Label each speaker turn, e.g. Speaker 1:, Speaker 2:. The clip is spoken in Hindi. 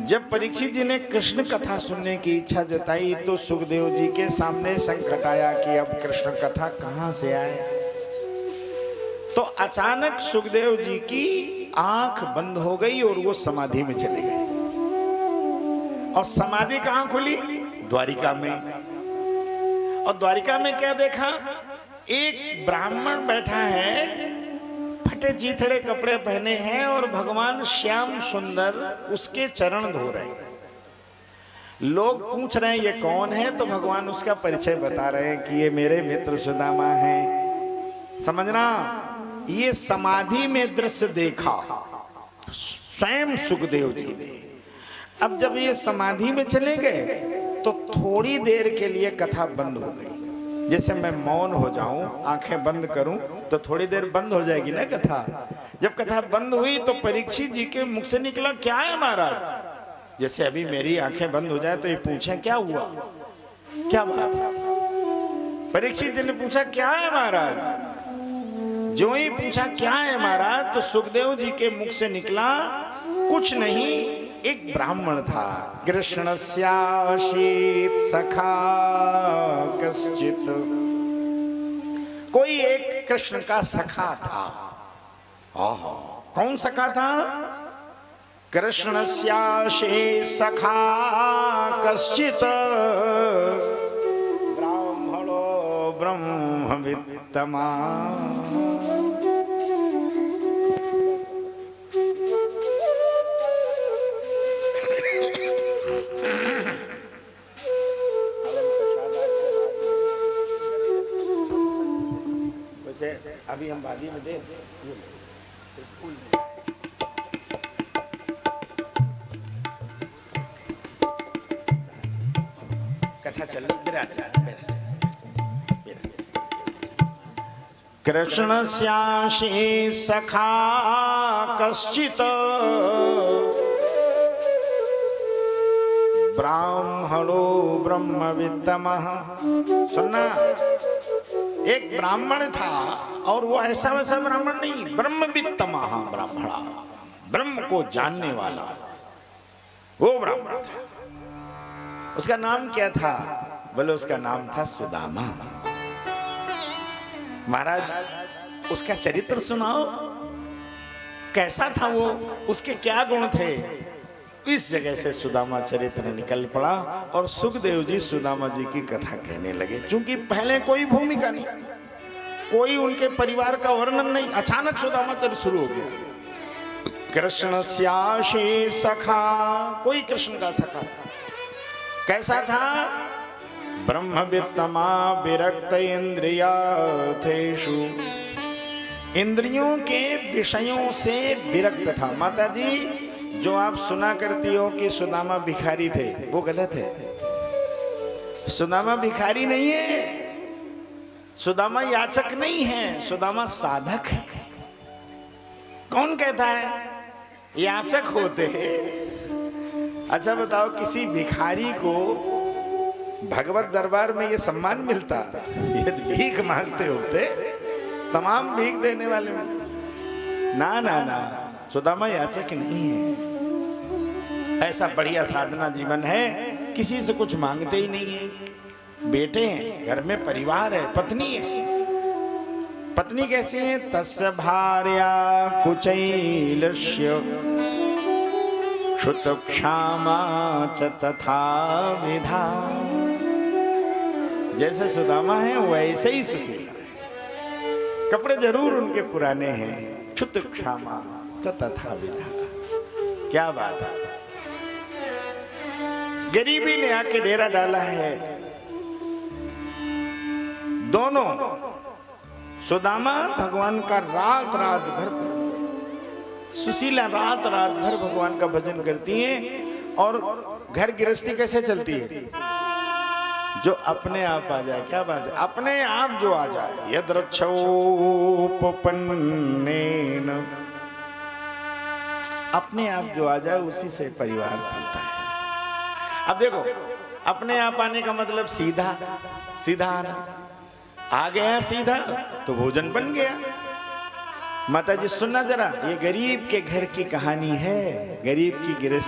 Speaker 1: जब परीक्षित जी ने कृष्ण कथा सुनने की इच्छा जताई तो सुखदेव जी के सामने संकट आया कि अब कृष्ण कथा कहां से आए। तो अचानक सुखदेव जी की आंख बंद हो गई और वो समाधि में चले गए। और समाधि कहां खुली? द्वारिका में। और द्वारिका में क्या देखा? एक ब्राह्मण बैठा है, फटे चीथड़े कपड़े पहने हैं और भगवान श्याम सुंदर उसके चरण धो रहे हैं। लोग पूछ रहे हैं ये कौन है, तो भगवान उसका परिचय बता रहे हैं कि ये मेरे मित्र सुदामा हैं। समझना, ये समाधि में दृश्य देखा स्वयं सुखदेव जी ने। अब जब ये समाधि में चले गए तो थोड़ी देर के लिए कथा बंद हो गई। जैसे मैं मौन हो जाऊं, आंखें बंद करूं तो थोड़ी देर बंद हो जाएगी ना कथा। जब कथा बंद हुई तो परीक्षित जी के मुख से निकला, क्या है महाराज? जैसे अभी मेरी आंखें बंद हो जाए तो ये पूछे क्या हुआ, क्या बात है? परीक्षित जी ने पूछा क्या है महाराज? जो ही पूछा क्या है महाराज, तो सुखदेव जी के मुख से निकला, कुछ नहीं, एक ब्राह्मण था। कृष्णस्याशीत सखा कश्चित, कोई एक कृष्ण का सखा था। कौन सखा था? कृष्णस्याशीत सखा कश्चित ब्राह्मणो ब्रह्मवित्तमा। अभी हम बादी में देख कथा चल कृष्ण श्याशी सखा कश्चित ब्राह्मणो ब्रह्मवित्तमः। सुनना, एक ब्राह्मण था और वो ऐसा वैसा ब्राह्मण नहीं, ब्रह्मवित्तमः ब्राह्मणा, ब्रह्म को जानने वाला वो ब्राह्मण था। उसका नाम क्या था? बोले उसका नाम था सुदामा। महाराज उसका चरित्र सुनाओ, कैसा था वो, उसके क्या गुण थे? इस जगह से सुदामा चरित्र निकल पड़ा और सुखदेव जी सुदामा जी की कथा कहने लगे। क्योंकि पहले कोई भूमिका नहीं, कोई उनके परिवार का वर्णन नहीं, अचानक सुदामा चरित्र शुरू हो गया। कृष्ण श्याशी सखा, कोई कृष्ण का सखा था। कैसा था? ब्रह्मवित्तमा विरक्त इंद्रियार्थेषु, इंद्रियों के विषयों से विरक्त था। माता जी, जो आप सुना करती हो कि सुदामा भिखारी थे, वो गलत है। सुदामा भिखारी नहीं है, सुदामा याचक नहीं है, सुदामा साधक है। कौन कहता है याचक होते हैं? अच्छा बताओ, किसी भिखारी को भगवत दरबार में ये सम्मान मिलता? ये भीख मांगते होते, तमाम भीख देने वाले में। ना ना ना, सुदामा याचक नहीं है। ऐसा बढ़िया साधना जीवन है, किसी से कुछ मांगते ही नहीं है। बेटे हैं, घर में परिवार है, पत्नी है। पत्नी कैसी है? तस्य भार्या कुचैलस्य क्षुत क्षामा च तथा विधा। जैसे सुदामा है वैसे ही सुशीला है। कपड़े जरूर उनके पुराने हैं, क्षुत क्षामा च तथा विधा। क्या बात है! गरीबी ने आके डेरा डाला है। दोनों, सुदामा भगवान का रात रात भर, सुशीला रात रात भर भगवान का भजन करती हैं। और घर गृहस्थी कैसे चलती है? जो अपने आप आ जाए। क्या बात है! अपने आप जो आ जाए। यद्रक्षोपपन्नेन, अपने आप जो आ जाए उसी से परिवार फलता है। अब देखो, अपने आप आने का मतलब सीधा सीधा आना। आ गया सीधा तो भोजन बन गया। माता जी सुनना जरा, ये गरीब के घर की कहानी है, गरीब की गृहस्थी।